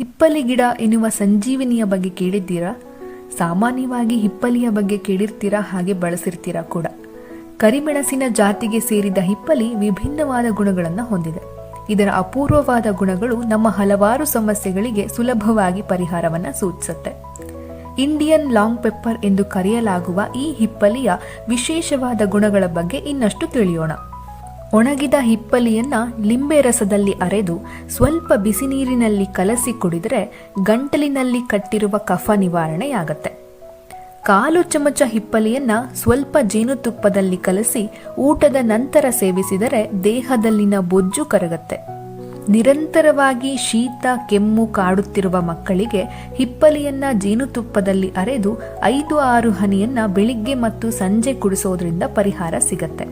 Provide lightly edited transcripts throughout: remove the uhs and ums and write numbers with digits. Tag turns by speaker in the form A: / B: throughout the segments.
A: ಹಿಪ್ಪಲಿ ಗಿಡ ಎನ್ನುವ ಸಂಜೀವಿನಿಯ ಬಗ್ಗೆ ಕೇಳಿದ್ದೀರಾ? ಸಾಮಾನ್ಯವಾಗಿ ಹಿಪ್ಪಲಿಯ ಬಗ್ಗೆ ಕೇಳಿರ್ತೀರಾ, ಹಾಗೆ ಬಳಸಿರ್ತೀರಾ ಕೂಡ. ಕರಿಮೆಣಸಿನ ಜಾತಿಗೆ ಸೇರಿದ ಹಿಪ್ಪಲಿ ವಿಭಿನ್ನವಾದ ಗುಣಗಳನ್ನು ಹೊಂದಿದೆ. ಇದರ ಅಪೂರ್ವವಾದ ಗುಣಗಳು ನಮ್ಮ ಹಲವಾರು ಸಮಸ್ಯೆಗಳಿಗೆ ಸುಲಭವಾಗಿ ಪರಿಹಾರವನ್ನು ಸೂಚಿಸುತ್ತೆ. ಇಂಡಿಯನ್ ಲಾಂಗ್ ಪೆಪ್ಪರ್ ಎಂದು ಕರೆಯಲಾಗುವ ಈ ಹಿಪ್ಪಲಿಯ ವಿಶೇಷವಾದ ಗುಣಗಳ ಬಗ್ಗೆ ಇನ್ನಷ್ಟು ತಿಳಿಯೋಣ. ಒಣಗಿದ ಹಿಪ್ಪಲಿಯನ್ನ ಲಿಂಬೆ ರಸದಲ್ಲಿ ಅರೆದು ಸ್ವಲ್ಪ ಬಿಸಿ ನೀರಿನಲ್ಲಿ ಕಲಸಿ ಕುಡಿದರೆ ಗಂಟಲಿನಲ್ಲಿ ಕಟ್ಟಿರುವ ಕಫ ನಿವಾರಣೆಯಾಗತ್ತೆ. 1/4 ಚಮಚ ಹಿಪ್ಪಲಿಯನ್ನ ಸ್ವಲ್ಪ ಜೇನುತುಪ್ಪದಲ್ಲಿ ಕಲಸಿ ಊಟದ ನಂತರ ಸೇವಿಸಿದರೆ ದೇಹದಲ್ಲಿನ ಬೊಜ್ಜು ಕರಗತ್ತೆ. ನಿರಂತರವಾಗಿ ಶೀತ ಕೆಮ್ಮು ಕಾಡುತ್ತಿರುವ ಮಕ್ಕಳಿಗೆ ಹಿಪ್ಪಲಿಯನ್ನ ಜೇನುತುಪ್ಪದಲ್ಲಿ ಅರೆದು 5-6 ಹನಿಯನ್ನ ಬೆಳಿಗ್ಗೆ ಮತ್ತು ಸಂಜೆ ಕುಡಿಸೋದ್ರಿಂದ ಪರಿಹಾರ ಸಿಗತ್ತೆ.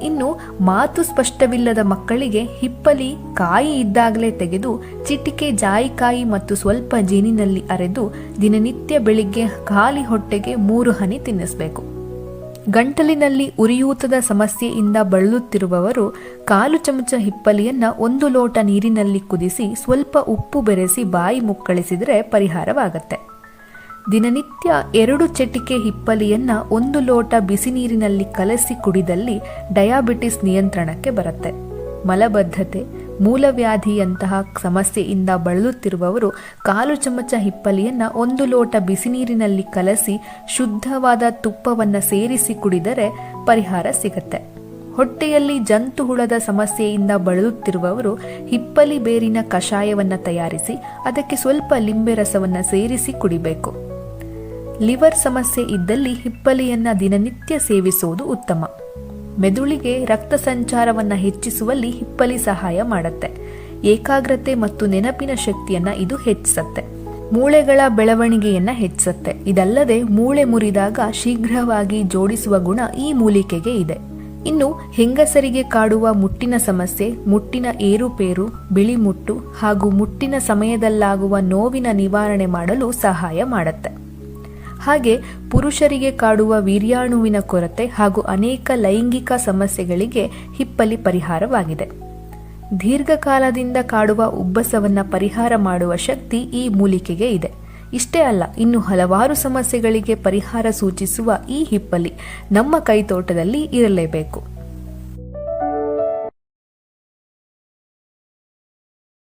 A: ಇನ್ನು ಮಾತು ಸ್ಪಷ್ಟವಿಲ್ಲದ ಮಕ್ಕಳಿಗೆ ಹಿಪ್ಪಲಿ ಕಾಯಿ ಇದ್ದಾಗಲೇ ತೆಗೆದು ಚಿಟಿಕೆ ಜಾಯಿಕಾಯಿ ಮತ್ತು ಸ್ವಲ್ಪ ಜೇನಿನಲ್ಲಿ ಅರೆದು ದಿನನಿತ್ಯ ಬೆಳಿಗ್ಗೆ ಖಾಲಿ ಹೊಟ್ಟೆಗೆ 3 ಹನಿ ತಿನ್ನಿಸಬೇಕು. ಗಂಟಲಿನಲ್ಲಿ ಉರಿಯೂತದ ಸಮಸ್ಯೆಯಿಂದ ಬಳಲುತ್ತಿರುವವರು 1/4 ಚಮಚ ಹಿಪ್ಪಲಿಯನ್ನ 1 ಲೋಟ ನೀರಿನಲ್ಲಿ ಕುದಿಸಿ ಸ್ವಲ್ಪ ಉಪ್ಪು ಬೆರೆಸಿ ಬಾಯಿ ಮುಕ್ಕಳಿಸಿದರೆ ಪರಿಹಾರವಾಗತ್ತೆ. ದಿನನಿತ್ಯ 2 ಚಿಟಿಕೆ ಹಿಪ್ಪಲಿಯನ್ನ 1 ಲೋಟ ಬಿಸಿ ನೀರಿನಲ್ಲಿ ಕಲಸಿ ಕುಡಿದಲ್ಲಿ ಡಯಾಬಿಟಿಸ್ ನಿಯಂತ್ರಣಕ್ಕೆ ಬರುತ್ತೆ. ಮಲಬದ್ಧತೆ, ಮೂಲವ್ಯಾಧಿಯಂತಹ ಸಮಸ್ಯೆಯಿಂದ ಬಳಲುತ್ತಿರುವವರು 1/4 ಚಮಚ ಹಿಪ್ಪಲಿಯನ್ನ 1 ಲೋಟ ಬಿಸಿ ನೀರಿನಲ್ಲಿ ಕಲಸಿ ಶುದ್ಧವಾದ ತುಪ್ಪವನ್ನು ಸೇರಿಸಿ ಕುಡಿದರೆ ಪರಿಹಾರ ಸಿಗತ್ತೆ. ಹೊಟ್ಟೆಯಲ್ಲಿ ಜಂತು ಹುಳದ ಸಮಸ್ಯೆಯಿಂದ ಬಳಲುತ್ತಿರುವವರು ಹಿಪ್ಪಲಿ ಬೇರಿನ ಕಷಾಯವನ್ನು ತಯಾರಿಸಿ ಅದಕ್ಕೆ ಸ್ವಲ್ಪ ಲಿಂಬೆ ರಸವನ್ನು ಸೇರಿಸಿ ಕುಡಿಬೇಕು. ಲಿವರ್ ಸಮಸ್ಯೆ ಇದ್ದಲ್ಲಿ ಹಿಪ್ಪಲಿಯನ್ನ ದಿನನಿತ್ಯ ಸೇವಿಸುವುದು ಉತ್ತಮ. ಮೆದುಳಿಗೆ ರಕ್ತ ಸಂಚಾರವನ್ನು ಹೆಚ್ಚಿಸುವಲ್ಲಿ ಹಿಪ್ಪಲಿ ಸಹಾಯ ಮಾಡುತ್ತೆ. ಏಕಾಗ್ರತೆ ಮತ್ತು ನೆನಪಿನ ಶಕ್ತಿಯನ್ನ ಇದು ಹೆಚ್ಚಿಸುತ್ತೆ. ಮೂಳೆಗಳ ಬೆಳವಣಿಗೆಯನ್ನ ಹೆಚ್ಚಿಸುತ್ತೆ. ಇದಲ್ಲದೆ ಮೂಳೆ ಮುರಿದಾಗ ಶೀಘ್ರವಾಗಿ ಜೋಡಿಸುವ ಗುಣ ಈ ಮೂಲಿಕೆಗೆ ಇದೆ. ಇನ್ನು ಹೆಂಗಸರಿಗೆ ಕಾಡುವ ಮುಟ್ಟಿನ ಸಮಸ್ಯೆ, ಮುಟ್ಟಿನ ಏರುಪೇರು, ಬಿಳಿ ಮುಟ್ಟು ಹಾಗೂ ಮುಟ್ಟಿನ ಸಮಯದಲ್ಲಾಗುವ ನೋವಿನ ನಿವಾರಣೆ ಮಾಡಲು ಸಹಾಯ ಮಾಡುತ್ತೆ. ಹಾಗೆ ಪುರುಷರಿಗೆ ಕಾಡುವ ವೀರ್ಯಾಣುವಿನ ಕೊರತೆ ಹಾಗೂ ಅನೇಕ ಲೈಂಗಿಕ ಸಮಸ್ಯೆಗಳಿಗೆ ಹಿಪ್ಪಲಿ ಪರಿಹಾರವಾಗಿದೆ. ದೀರ್ಘಕಾಲದಿಂದ ಕಾಡುವ ಉಬ್ಬಸವನ್ನು ಪರಿಹಾರ ಮಾಡುವ ಶಕ್ತಿ ಈ ಮೂಲಿಕೆಗೆ ಇದೆ. ಇಷ್ಟೇ ಅಲ್ಲ, ಇನ್ನು ಹಲವಾರು ಸಮಸ್ಯೆಗಳಿಗೆ ಪರಿಹಾರ ಸೂಚಿಸುವ ಈ ಹಿಪ್ಪಲಿ ನಮ್ಮ ಕೈತೋಟದಲ್ಲಿ ಇರಲೇಬೇಕು.